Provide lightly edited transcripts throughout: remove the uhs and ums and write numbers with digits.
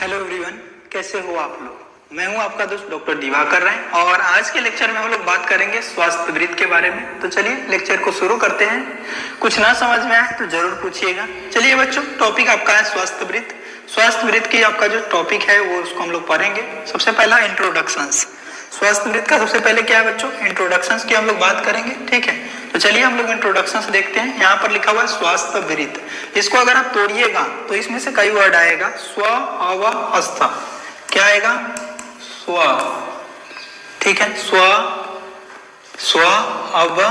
Hello everyone, कैसे हो आप लोग। मैं हूं आपका दोस्त डॉक्टर दिवाकर राय और आज के लेक्चर में हम लोग बात करेंगे स्वास्थ्य वृत्त के बारे में। तो चलिए लेक्चर को शुरू करते हैं। कुछ ना समझ में आए तो जरूर पूछिएगा। चलिए बच्चों, टॉपिक आपका है स्वास्थ्य वृत्त। स्वास्थ्य वृत्त की आपका जो टॉपिक है वो उसको हम लोग पढ़ेंगे। सबसे पहला इंट्रोडक्शंस। स्वास्थ्य वृत्त का सबसे पहले क्या है बच्चों, इंट्रोडक्शंस की हम लोग बात करेंगे। ठीक है, तो चलिए हम लोग इंट्रोडक्शंस देखते हैं। यहाँ पर लिखा हुआ है स्वास्थ्य वृत्त। इसको अगर आप तोड़िएगा तो इसमें से कई वर्ड आएगा। स्व, अव, अस्थ। क्या आएगा? स्व, ठीक है, स्व, स्व, अव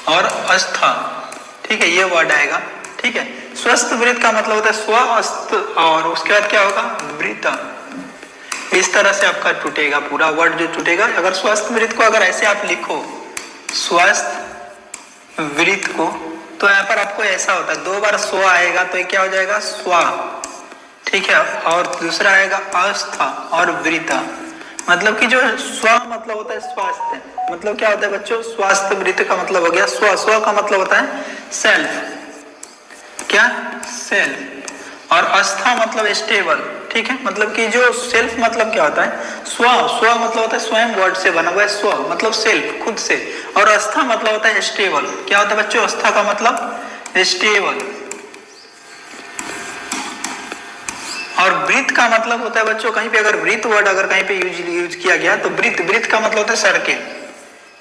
और अस्थ। ठीक है, ये वर्ड आएगा। ठीक है, स्वस्थ वृत्त का मतलब होता है स्व, अस्थ और उसके बाद क्या होगा? वृत्त। इस तरह से आपका टूटेगा पूरा वर्ड जो टूटेगा। अगर स्वस्थ वृत्त को अगर ऐसे आप लिखो स्वस्थ वृत्त को, तो यहाँ पर आपको ऐसा होता है, 2 बार स्व आएगा तो ये क्या हो जाएगा? स्वा। ठीक है, और दूसरा आएगा अस्थ और वृत्त। मतलब कि जो स्व मतलब होता है स्वास्थ्य, मतलब क्या होता है बच्चों? स्वास्थ्य वृत्त का मतलब हो गया स्व। स्व का मतलब होता है सेल्फ। क्या? सेल्फ। और अस्था मतलब स्टेबल। ठीक है, मतलब कि जो सेल्फ मतलब क्या होता है? स्व। स्व मतलब होता है स्वयं, वर्ड से बना हुआ है। स्व मतलब सेल्फ, खुद से। और अस्था मतलब होता है स्टेबल। क्या होता है बच्चों? अस्था का मतलब स्टेबल। और वृत्त का मतलब होता है बच्चों, कहीं पे अगर वृत्त वर्ड अगर कहीं पे यूज किया गया तो वृत्त, वृत्त का मतलब होता है सर्किल।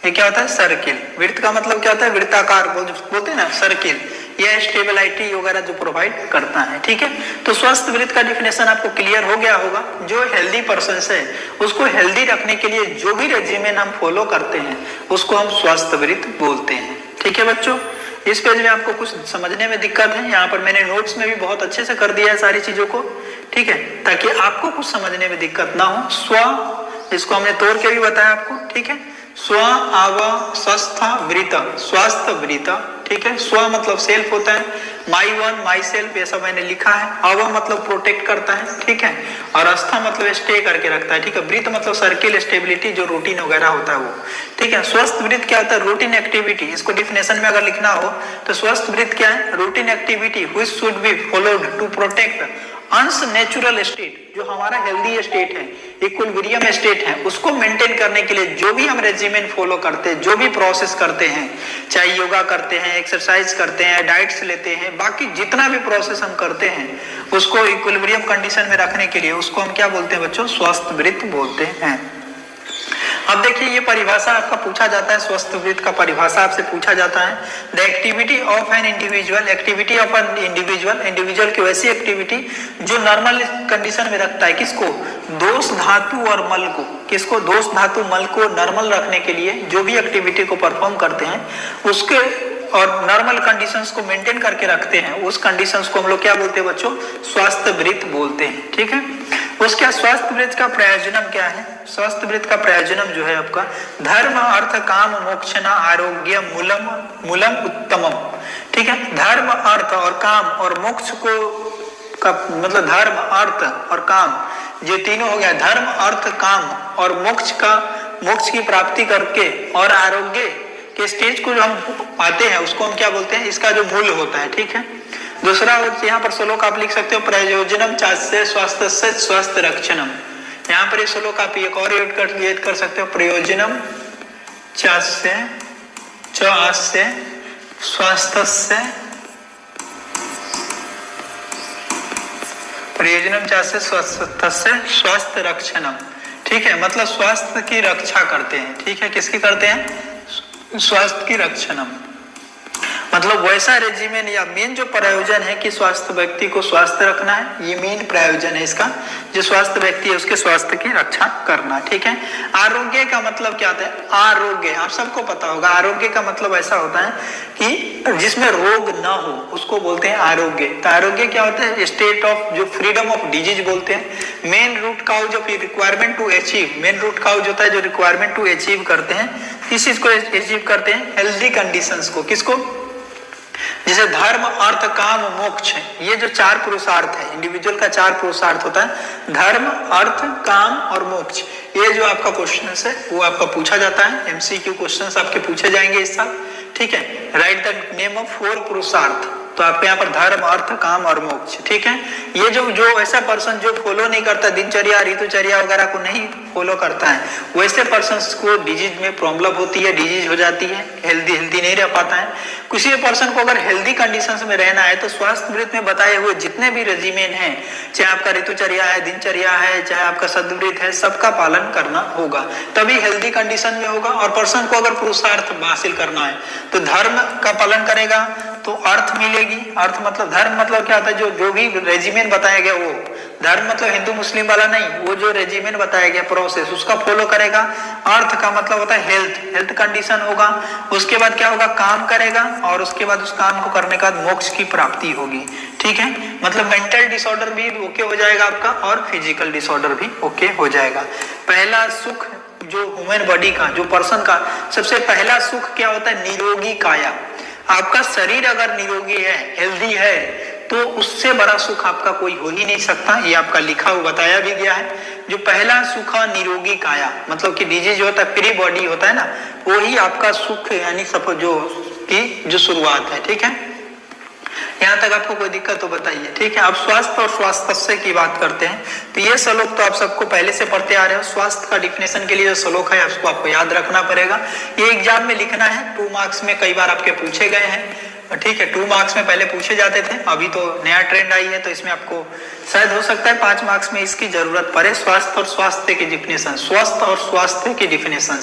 ये क्या होता है? सर्किल। वृत्त का मतलब क्या होता है? वृत्ताकार बोलते हैं ना, सर्किल। यह स्टेबिलिटी वगैरह जो प्रोवाइड करता है। ठीक है, तो स्वस्थ वृत्त का डिफिनेशन आपको क्लियर हो गया होगा। जो हेल्दी पर्सन है उसको हेल्दी रखने के लिए जो भी रेजिमेन हम फॉलो करते हैं उसको हम स्वस्थ वृत्त बोलते हैं। ठीक है बच्चों, इस पेज में आपको कुछ समझने में दिक्कत है, यहाँ पर मैंने नोट्स में भी बहुत अच्छे से कर दिया है सारी चीजों को। ठीक है, ताकि आपको कुछ समझने में दिक्कत ना हो। स्व, इसको हमने तोड़ के भी बताया आपको। ठीक है, स्व, आव, स्वस्थ, वृत्त, स्वास्थ्य वृत्त। ठीक है, स्व मतलब सेल्फ होता है, माई वन, माई सेल्फ, ये सब मैंने लिखा है। अव मतलब प्रोटेक्ट करता है। ठीक है, और अस्था मतलब स्टे करके रखता है। ठीक है, वृत्त मतलब सर्किल, स्टेबिलिटी, जो रूटीन वगैरह होता है वो। ठीक है, स्वस्थ वृत्त क्या होता है? Routine activity. इसको डिफिनेशन में अगर लिखना हो तो स्वस्थ वृत्त क्या है? Routine activity which should be followed to protect अंश नेचुरल स्टेट, जो हमारा हेल्दी स्टेट है, इक्विलिब्रियम स्टेट है, उसको मेंटेन करने के लिए जो भी हम रेजिमेन फॉलो करते हैं, जो भी प्रोसेस करते हैं, चाहे योगा करते हैं, एक्सरसाइज करते हैं, डाइट्स लेते हैं, बाकी जितना भी प्रोसेस हम करते हैं उसको इक्विलिब्रियम कंडीशन में रखने के लिए उसको हम क्या बोलते हैं बच्चों? स्वस्थ वृत्त बोलते हैं। अब देखिए, ये परिभाषा आपका पूछा जाता है। स्वस्थ वृत्त का परिभाषा आपसे पूछा जाता है। The activity of an individual, activity of an individual, individual की वैसी एक्टिविटी जो नॉर्मल कंडीशन में रखता है। किसको? दोष धातु और मल को। किसको? दोष धातु मल को नॉर्मल रखने के लिए जो भी एक्टिविटी को परफॉर्म करते हैं उसके और नॉर्मल कंडीशंस को मेंटेन करके रखते हैं, उस कंडीशंस को हम लोग क्या बोलते हैं बच्चों? स्वास्थ्य वृत्त बोलते हैं। ठीक है, उसका स्वास्थ्य वृत्त का प्रयोजनम क्या है? स्वास्थ्य वृत्त का प्रयोजनम जो है आपका धर्म, अर्थ, काम, मोक्षना, आरोग्य, मूलम, मूलम, उत्तमम। ठीक है, धर्म, अर्थ और काम और मोक्ष को का मतलब धर्म, अर्थ और काम, ये तीनों हो गया। धर्म, अर्थ, काम और मोक्ष की प्राप्ति करके और आरोग्य के स्टेज को जो हम पाते हैं उसको हम क्या बोलते हैं? इसका जो मूल होता है। ठीक है, दूसरा यहाँ पर श्लोक आप लिख सकते हो, प्रयोजनम चास्य स्वास्थ्य से स्वास्थ्य रक्षणम। यहाँ पर ये श्लोक आप एक और ऐड कर सकते हो, प्रयोजनम चास्य स्वास्थ्य से, प्रयोजनम चास्य स्वास्थ्य से स्वास्थ्य रक्षणम। ठीक है, मतलब स्वास्थ्य की रक्षा करते हैं। ठीक है, किसकी करते हैं? स्वास्थ्य की रक्षणम। मतलब वैसा रेजिमेन या मेन जो प्रयोजन है कि स्वास्थ्य व्यक्ति को स्वास्थ्य रखना है, ये मेन प्रयोजन है इसका। जो स्वास्थ्य व्यक्ति है उसके स्वास्थ्य की रक्षा करना। ठीक है, आरोग्य का मतलब क्या होता है? आरोग्य आप सबको पता होगा। आरोग्य का मतलब ऐसा होता है कि जिसमें रोग ना हो उसको बोलते हैं आरोग्य। तो आरोग्य क्या होता है? स्टेट ऑफ, जो फ्रीडम ऑफ डिजीज बोलते हैं। Main root cause of requirement to achieve, main root cause होता है जो रिक्वायरमेंट टू अचीव करते हैं, किस चीज को अचीव करते हैं? हेल्दी कंडीशंस को। किसको? जैसे धर्म, अर्थ, काम, मोक्ष, ये जो 4 पुरुषार्थ है, इंडिविजुअल का 4 पुरुषार्थ होता है, धर्म, अर्थ, काम और मोक्ष। ये जो आपका क्वेश्चन है वो आपका पूछा जाता है। MCQ क्वेश्चंस आपके पूछे जाएंगे इस साल। ठीक है, राइट द नेम ऑफ 4 पुरुषार्थ। तो आपके यहाँ पर धर्म, अर्थ, काम और मोक्ष, ठीक है। ये जो ऐसा पर्सन जो फॉलो नहीं करता, दिनचर्या, ऋतुचर्या वगैरह को नहीं फॉलो करता है, वैसे पर्सन को डिजीज में प्रॉब्लम होती है, डिजीज हो जाती है, हेल्दी नहीं रह पाता है। किसी पर्सन को अगर हेल्दी कंडीशंस में रहना है तो स्वास्थ्य वृत्त में बताए हुए जितने भी रेजिमेन हैं, चाहे आपका ऋतुचर्या है, दिनचर्या है, चाहे आपका सद्वृत्त है, सबका पालन करना होगा, तभी हेल्दी कंडीशन में होगा। और पर्सन को अगर पुरुषार्थ हासिल करना है तो धर्म का पालन करेगा तो अर्थ मिलेगी। अर्थ मतलब, धर्म मतलब क्या होता है, जो भी रेजिमेन बताया गया, वो धर्म मतलब हिंदू मुस्लिम वाला नहीं, वो जो रेजिमेन बताया गया प्रोसेस उसका फॉलो करेगा। अर्थ का मतलब होता है हेल्थ कंडीशन होगा। उसके बाद क्या होगा, काम करेगा, और उसके बाद उस काम को करने के बाद मोक्ष की प्राप्ति होगी, ठीक है। मतलब मेंटल डिसऑर्डर भी ओके हो जाएगा आपका, और फिजिकल डिसऑर्डर भी ओके हो जाएगा। पहला सुख जो ह्यूमन बॉडी का, जो पर्सन का सबसे पहला सुख क्या होता है, निरोगी काया। आपका शरीर अगर निरोगी है, हेल्दी है, तो उससे बड़ा सुख आपका कोई हो ही नहीं सकता। ये आपका लिखा हुआ बताया भी गया है। जो पहला सुख है निरोगी काया, मतलब कि डिजीज होता है, फ्री बॉडी होता है ना, वही आपका सुख यानी सब जो शुरुआत है, ठीक है। यहाँ तक आपको कोई दिक्कत तो बताइए, ठीक है। अब स्वास्थ्य और स्वास्थ्य की बात करते हैं, तो ये श्लोक तो आप सबको पहले से पढ़ते आ रहे हो। स्वास्थ्य का डिफिनेशन के लिए जो श्लोक है उसको आपको याद रखना पड़ेगा। ये एग्जाम में लिखना है, 2 मार्क्स में कई बार आपके पूछे गए हैं, ठीक है। 2 मार्क्स में पहले पूछे जाते थे, अभी तो नया ट्रेंड आई है, तो इसमें आपको शायद हो सकता है 5 मार्क्स में इसकी जरूरत पड़े। स्वास्थ्य और स्वास्थ्य की डिफिनेशन, स्वस्थ और स्वास्थ्य की डिफिनेशन,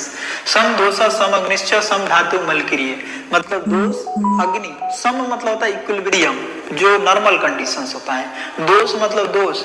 सम दोष सम अग्निश्च सम धातु मलक्रिय, मतलब दोष अग्नि, सम मतलब होता है इक्विलिब्रियम, जो नॉर्मल कंडीशंस होता है, दोष मतलब दोष,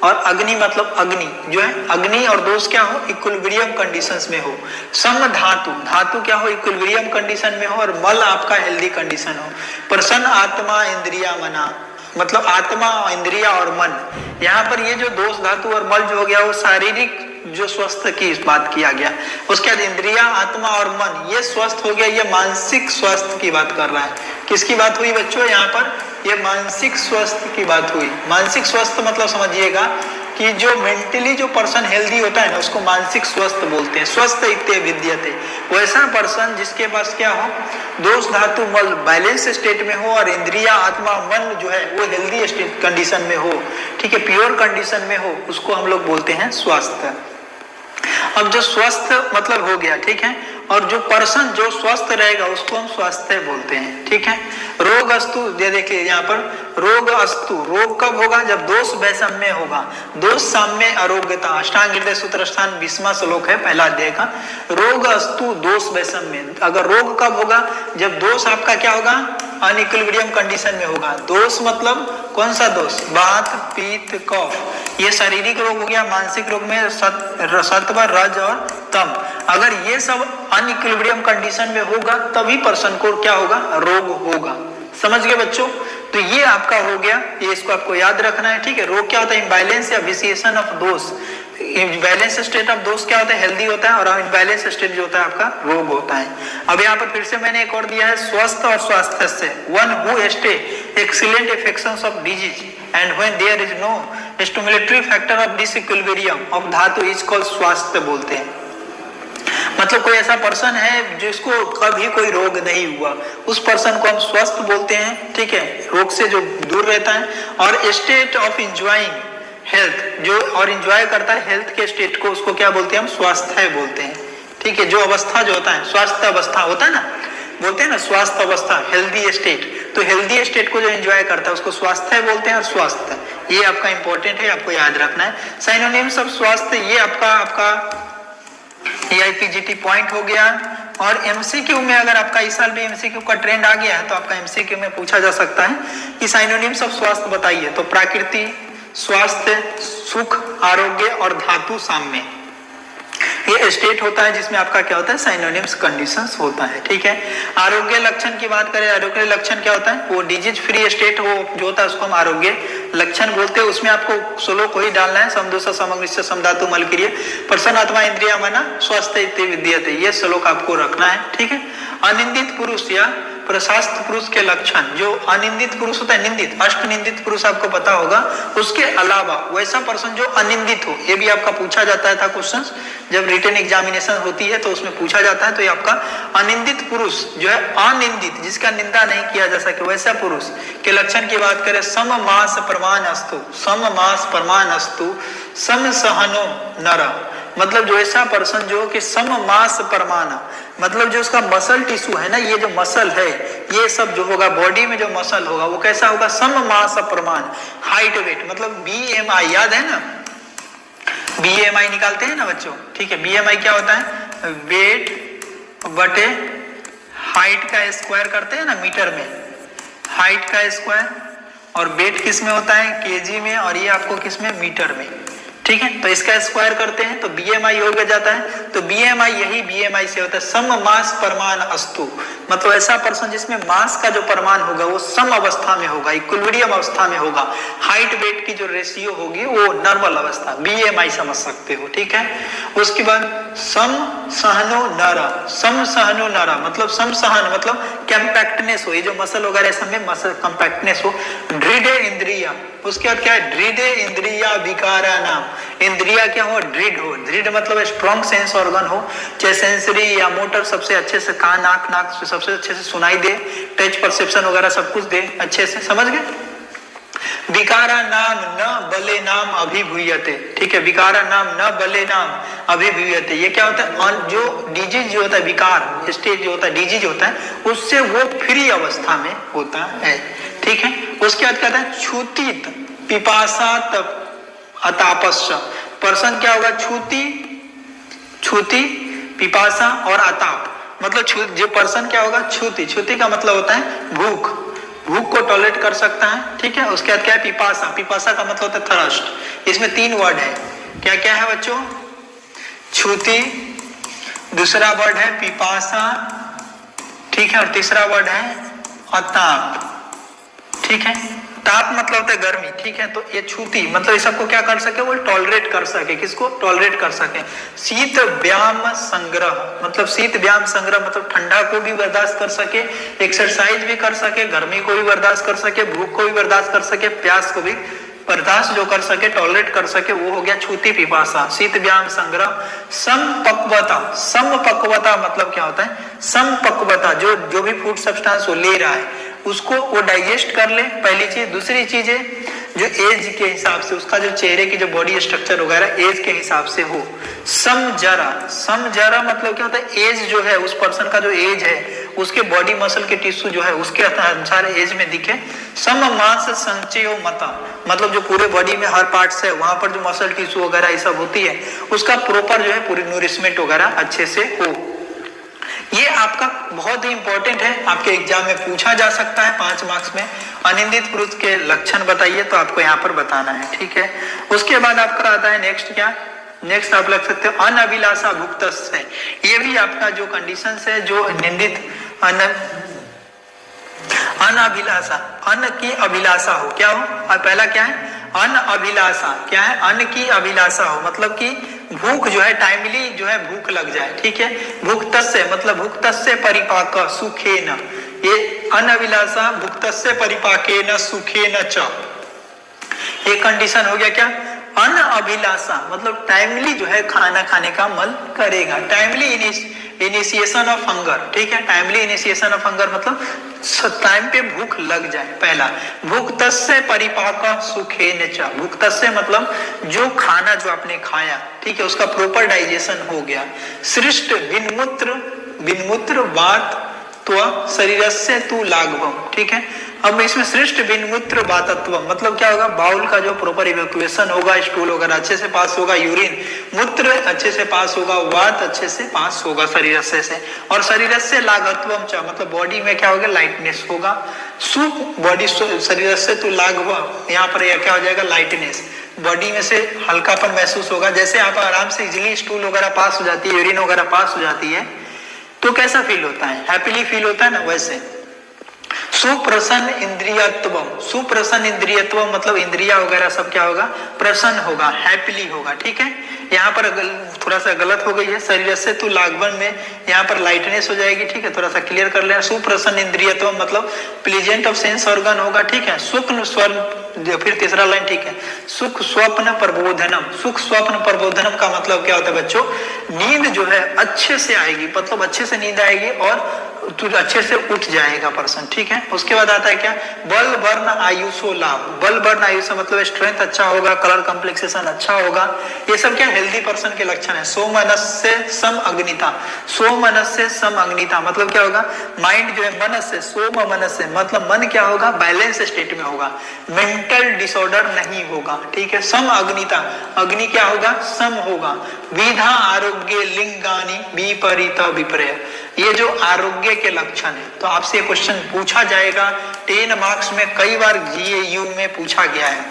और अग्नि मतलब अग्नि जो है, अग्नि और दोष क्या हो, इक्विलिब्रियम कंडीशंस में हो। सम धातु, धातु क्या हो, इक्विलिब्रियम कंडीशन में हो, और मल आपका हेल्दी कंडीशन हो। प्रसन्न आत्मा इंद्रिया मना, मतलब आत्मा, इंद्रिया और मन। यहाँ पर ये जो दोष धातु और मल जो हो गया, वो शारीरिक जो स्वस्थ की बात किया गया। उसके बाद इंद्रिया, आत्मा और मन, ये स्वस्थ हो गया। ये मानसिक स्वास्थ्य की बात कर रहा है। किसकी बात हुई बच्चों, यहाँ पर ये मानसिक स्वास्थ्य की बात हुई। मानसिक स्वास्थ्य मतलब समझिएगा कि जो मेंटली जो पर्सन हेल्दी होता है ना, उसको मानसिक स्वस्थ बोलते हैं। स्वस्थ इत्ते विद्यते, वैसा पर्सन जिसके पास क्या हो, दोष धातु मल बैलेंस स्टेट में हो, और इंद्रिया, आत्मा, मन जो है वो हेल्दी स्टेट कंडीशन में हो, ठीक है, प्योर कंडीशन में हो, उसको हम लोग बोलते हैं स्वास्थ्य। अब जो स्वस्थ मतलब हो गया, ठीक है, और जो पर्सन जो स्वस्थ रहेगा उसको हम स्वास्थ्य बोलते हैं, ठीक है। रोग अस्तु, ये देखिए यहाँ पर रोग अस्तु, रोग कब होगा, जब दोष वैषम्य होगा। दोष साम्य अरोग्यता, अष्टांग हृदय सूत्र स्थान 20वां श्लोक है पहला अध्याय का। रोग अस्तु दोष वैषम्य, अगर रोग कब होगा, जब दोष आपका क्या होगा, अनइक्विलिब्रियम कंडीशन में होगा। दोष मतलब कौन सा दोष, वात, पित्त, कफ, ये शारीरिक रोग हो गया। मानसिक रोग में सत्व, रज और तम, अगर ये सब अनइक्विलिब्रियम कंडीशन में होगा तभी पर्सन को क्या होगा, रोग होगा। समझ गए बच्चों, तो ये आपका हो गया, ये इसको आपको याद रखना है, ठीक है। रोग क्या होता है, इम्बैलेंस या विसिएशन ऑफ दोष। बैलेंस स्टेट ऑफ दोष क्या होता है, हेल्दी होता है, और इम्बैलेंस स्टेट जो होता है आपका रोग होता है। अब यहाँ पर फिर से मैंने एक और दिया है, स्वस्थ और स्वास्थ्य से, one who stay excellent affections of disease and when there is no stimulatory factor of disequilibrium of dhatu is called swasthya बोलते हैं। मतलब कोई ऐसा पर्सन है जिसको कभी कोई रोग नहीं हुआ, उस पर्सन को हम स्वस्थ बोलते हैं, ठीक है, रोग से जो दूर रहता है। और स्टेट ऑफ एंजॉयिंग हेल्थ, जो और एंजॉय करता है हेल्थ के स्टेट को, उसको क्या बोलते हैं, हम स्वास्थ्य बोलते हैं, ठीक है। जो अवस्था जो होता है, स्वास्थ्य अवस्था होता है ना, बोलते हैं ना स्वास्थ्य अवस्था, हेल्दी स्टेट, तो हेल्दी स्टेट को जो एंजॉय करता है उसको स्वास्थ्य बोलते हैं। और स्वास्थ्य ये आपका इंपॉर्टेंट है, आपको याद रखना है। सिनोनिम्स ऑफ स्वास्थ्य, ये आपका AIPGT पॉइंट हो गया। और MCQ में अगर आपका इस साल भी MCQ का ट्रेंड आ गया है तो आपका MCQ में पूछा जा सकता है कि सिनोनिम्स ऑफ स्वास्थ्य बताइए, तो प्रकृति, स्वास्थ्य, सुख, आरोग्य और धातु साम्य, ये स्टेट होता है जिसमें आपका क्या होता है, सिनोनिम्स कंडीशंस होता है, ठीक है। आरोग्य लक्षण की बात करें, आरोग्य लक्षण क्या होता है, वो डिजीज फ्री स्टेट हो जो होता है उसको हम आरोग्य लक्षण बोलते हैं। उसमें आपको श्लोक वही डालना है, समदोष समग्र समधातु मलक्रिय, प्रसन्न आत्मा इंद्रिया मना स्वस्थ इति विद्यते, ये श्लोक आपको रखना है, ठीक है। अनिंदित पुरुष या प्रशस्त पुरुष के लक्षण, जो अनिंदित पुरुष होता है, निंदित अष्ट निंदित पुरुष आपको पता होगा, उसके अलावा वैसा पर्सन जो अनिंदित हो, ये भी आपका पूछा जाता था क्वेश्चन जब रिटन एग्जामिनेशन होती है तो उसमें पूछा जाता है। तो ये आपका अनिंदित पुरुष जो है, अनिंदित जिसका निंदा नहीं किया जा सके वैसा पुरुष के लक्षण की बात करें, सम मास प्रमाण अस्तु, सम मास प्रमाण अस्तु, सम सहनो नर, मतलब जो ऐसा पर्सन जो कि सम मास प्रमाण, मतलब जो उसका मसल टिश्यू है ना, ये जो मसल है, ये सब जो होगा बॉडी में जो मसल होगा वो कैसा होगा, सम मास प्रमाण, हाइट वेट, मतलब BMI याद है ना, BMI निकालते हैं ना बच्चों, ठीक है। BMI क्या होता है, वेट बटे हाइट का स्क्वायर करते हैं ना मीटर में, हाइट का स्क्वायर, और वेट किस में होता है, केजी में, और ये आपको किस में, मीटर में, ठीक है। तो इसका स्क्वायर करते हैं तो BMI हो गया जाता है। तो BMI यही BMI से होता है सम मास प्रमाण अस्तु, मतलब ऐसा पर्सन जिसमें मास का जो प्रमाण होगा वो सम अवस्था में होगा, इक्विलिब्रियम अवस्था में होगा, हाइट वेट की जो रेशियो होगी वो नॉर्मल अवस्था, BMI समझ सकते हो, ठीक है। उसके बाद सम सहनो नरा, सम सहनो नरा मतलब सम सहन मतलब कंपैक्टनेस हो, ये जो मसल वगैरह सब में मसल कंपैक्टनेस हो, दृढ़ इंद्रिया, उसके बाद क्या है, दृढ़ इंद्रिया विकारा नाम, इंद्रिया क्या हो, दृढ़ हो, दृढ़ मतलब स्ट्रॉन्ग सेंस ऑर्गन हो, चाहे सेंसरी या मोटर सबसे अच्छे से, कान आंख नाक सबसे अच्छे से सुनाई दे, टच परसेप्शन वगैरह सब कुछ दे अच्छे से, समझ गए। विकारा नाम न बले नाम अभिभूयते, ठीक है, विकारा नाम न बले नाम अभिभूयते, ये क्या होता है, जो डिजीज जो होता है, विकार स्टेज जो होता है, डिजीज होता है, उससे वो फ्री अवस्था में होता है, ठीक है। उसके बाद कहता है छूतित पिपासा अतापस्य, पर्सन क्या होगा, छूती पिपासा और अताप, मतलब जो पर्सन क्या होगा, छूती का मतलब होता है भूख, भूख को टॉलरेट कर सकता है, ठीक है। उसके बाद क्या है, पिपासा का मतलब होता है थर्स्ट, इसमें 3 वर्ड है, क्या क्या है बच्चों, छूती, दूसरा वर्ड है पिपासा, ठीक है, और तीसरा वर्ड है अताप, ठीक है। ताप मतलब होता है गर्मी, ठीक है। तो ये छूती मतलब इस सबको क्या कर सके, वो टॉलरेट कर सके, किसको टॉलरेट कर सके। शीत व्यायाम संग्रह मतलब शीत व्यायाम संग्रह मतलब ठंडा को भी बर्दाश्त कर सके, एक्सरसाइज भी कर सके, गर्मी को भी बर्दाश्त कर सके, भूख को भी बर्दाश्त कर सके, प्यास को भी बर्दाश्त जो कर सके, टॉलरेट कर सके, वो हो गया छूती पिपासा। शीत व्यायाम संग्रह। समपक्वता मतलब क्या होता है, समपक्वता जो भी फूड सब्सटेंस वो ले रहा है उसको वो डाइजेस्ट कर ले, पहली चीज। दूसरी चीज है जो एज के हिसाब से उसका जो चेहरे की जो बॉडी स्ट्रक्चर वगैरह एज के हिसाब से हो। समजरा मतलब क्या होता है, एज जो है उस पर्सन का जो एज है उसके बॉडी मसल के टिश्यू जो है उसके अनुसार एज में दिखे। सम मांस संचयो मता मतलब जो पूरे बॉडी में हर पार्ट से वहां पर जो मसल टिश्यू वगैरह ये सब होती है उसका प्रॉपर जो है पूरी नूरिशमेंट वगैरह अच्छे से हो। ये आपका बहुत ही इंपॉर्टेंट है, आपके एग्जाम में पूछा जा सकता है 5 मार्क्स में। अनिंदित पुरुष के लक्षण बताइए तो आपको यहाँ पर बताना है, ठीक है। उसके बाद आपका आता है नेक्स्ट क्या, नेक्स्ट आप लग सकते हो अनअभिलाषा भुक्तस्य। ये भी आपका जो कंडीशन है जो निंदित अनअभिलाषा, अन्न की अभिलाषा हो, क्या हो, और पहला क्या है अनअभिलाषा, क्या है अन्न की अभिलाषा हो मतलब कि भूख जो है टाइमली जो है भूख लग जाए, ठीक है। भुक्तस्य मतलब भुक्तस्य परिपाक सुखेन, ये अनअभिलाषा भुक्तस्य परिपाकेन सुखेन च, ये कंडीशन हो गया क्या अनअभिलाषा मतलब टाइमली जो है खाना खाने का मन करेगा, टाइमली इनिशिएशन ऑफ हंगर, ठीक है। टाइमली इनिशिएशन ऑफ हंगर मतलब टाइम पे भूख लग जाए, पहला। भुक्तस्य परिपाक सुखेन च, भुक्तस्य मतलब जो खाना जो आपने खाया, ठीक है, उसका प्रॉपर डाइजेशन हो गया। सृष्ट विन्मूत्र वात शरीरस्य तु लाघवम, ठीक है। अब इसमें सृष्ट विन्मूत्र वातत्व मतलब क्या होगा, बाउल का जो प्रॉपर इवैक्यूएशन होगा, स्टूल वगैरह अच्छे से पास होगा, यूरिन मूत्र अच्छे से पास होगा, वात अच्छे से पास होगा शरीरस्य से, और शरीरस्य लाघवम च मतलब बॉडी में क्या होगा लाइटनेस होगा। सुप बॉडी शरीरस्य तु लाघवम, यहाँ पर यह क्या हो जाएगा लाइटनेस, बॉडी में से हल्कापन महसूस होगा। जैसे आप आराम से इजिली स्टूल वगैरह पास हो जाती है, यूरिन वगैरह पास हो जाती है तो कैसा फील होता है, हैप्पीली फील होता है ना, वैसे। सुप्रसन्न इंद्रियत्व, सुप्रसन्न इंद्रियत्व मतलब इंद्रिया वगैरह सब क्या होगा प्रसन्न होगा, हैप्पीली होगा, ठीक है। यहाँ पर थोड़ा सा गलत हो गई है, शरीर से तू लागवन में यहाँ पर लाइटनेस हो जाएगी, ठीक है, थोड़ा सा क्लियर कर लेना। सुप्रसन्न इंद्रियत्व मतलब प्लीजेंट ऑफ सेंस ऑर्गन होगा, ठीक है। सुख स्वर्ण, फिर तीसरा लाइन, ठीक है, सुख स्वप्न प्रबोधनम, सुख स्वप्न प्रबोधनम का मतलब क्या होता है बच्चों, नींद जो है अच्छे से आएगी, मतलब अच्छे से नींद आएगी और तू अच्छे से उठ जाएगा पर्सन, ठीक है। उसके बाद आता है क्या, बल वर्ण आयुषो लाभ, बल वर्ण आयुष मतलब स्ट्रेंथ अच्छा होगा, कलर कॉम्प्लेक्सेशन अच्छा होगा, ये सब क्या हेल्दी पर्सन के लक्षण है। सो मनस्य सम अग्निता, सो मनस्य सम अग्निता मतलब क्या होगा, माइंड जो है मन से, सोम मन से मतलब मन क्या होगा, बैलेंस स्टेट में होगा, मेंटल डिसऑर्डर नहीं होगा, ठीक है। सम अग्निता, अग्नि क्या होगा, सम होगा। विधा आरोग्य लिंगानी विपरीत विपर्य, ये जो आरोग्य के लक्षण है, तो आपसे क्वेश्चन पूछा जाएगा 10 मार्क्स में, कई बार जीएयू में पूछा गया है।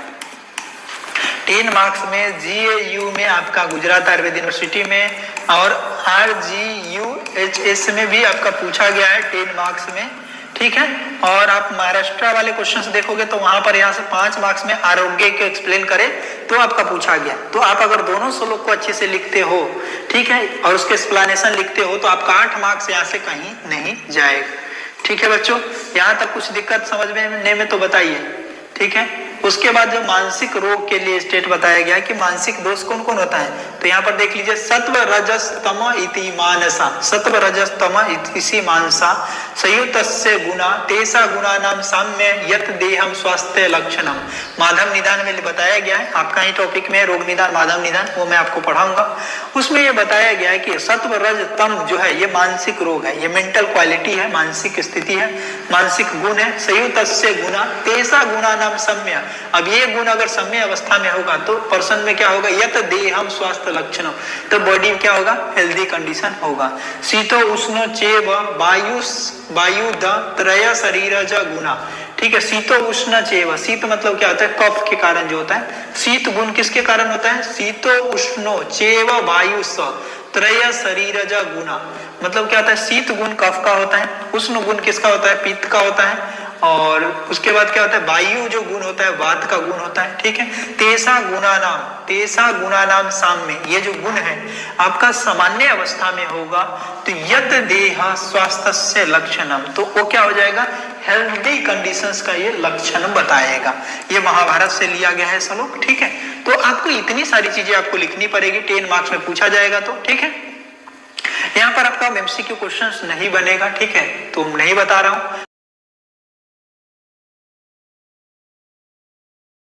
10 मार्क्स में जीएयू में आपका गुजरात आयुर्वेद यूनिवर्सिटी में और RGUHS में भी आपका पूछा गया है 10 मार्क्स में, ठीक है। और आप महाराष्ट्र वाले क्वेश्चंस देखोगे तो वहां पर यहाँ से 5 मार्क्स में आरोग्य को एक्सप्लेन करे तो आपका पूछा गया। तो आप अगर दोनों श्लोक को अच्छे से लिखते हो, ठीक है, और उसके एक्सप्लेनेशन लिखते हो तो आपका 8 मार्क्स यहाँ से कहीं नहीं जाएगा, ठीक है बच्चों। यहाँ तक कुछ दिक्कत समझने में तो बताइए, ठीक है। उसके बाद जो मानसिक रोग के लिए स्टेट बताया गया कि मानसिक दोष कौन कौन होता है, तो यहाँ पर देख लीजिए, सत्व रजस तम इति मानसा, सत्व रजस तम इति मानसा संयुतस्य गुणा तेसा गुणा नाम साम्य यत देहम स्वास्थ्य लक्षणम। माधव निदान में बताया गया है, आपका ही टॉपिक में रोग निदान माधव निदान, वो मैं आपको पढ़ाऊंगा। उसमें ये बताया गया है कि सत्व रज तम जो है ये मानसिक रोग है, ये मेंटल क्वालिटी है, मानसिक स्थिति है, मानसिक गुण है। संयुतस्य गुणा तेसा गुणा नाम सम्य, अब ये गुण अगर सम्य अवस्था में होगा तो पर्सन में क्या होगा, यत देहम स्वास्थ्य लक्षणम, तो बॉडी क्या होगा, हेल्दी कंडीशन होगा। शीतो उष्णो चेव वायु द त्रय शरीर ज गुणा, ठीक है। शीतो उष्ण चेव, शीत मतलब क्या होता है, कफ के कारण जो होता है, शीत गुण किसके कारण होता है, शीतो उष्णो चेव वायु स त्रय शरीर ज गुणा मतलब क्या होता है, शीत गुण कफ का होता है, उष्ण गुण किसका होता है, पित्त का होता है, और उसके बाद क्या होता है, वायु जो गुण होता है वात का गुण होता है, ठीक है। तेसा गुणा नाम साम्य, ये जो गुण है आपका सामान्य अवस्था में होगा तो यत देह स्वास्थ्य लक्षणम, तो वो क्या हो जाएगा, हेल्दी कंडीशंस का ये लक्षण बताएगा। ये महाभारत से लिया गया है श्लोक, ठीक है। तो आपको इतनी सारी चीजें आपको लिखनी पड़ेगी, 10 मार्क्स में पूछा जाएगा तो, ठीक है। यहाँ पर आपका एमसीक्यू क्वेश्चंस नहीं बनेगा, ठीक है, तो नहीं बता रहा हूं।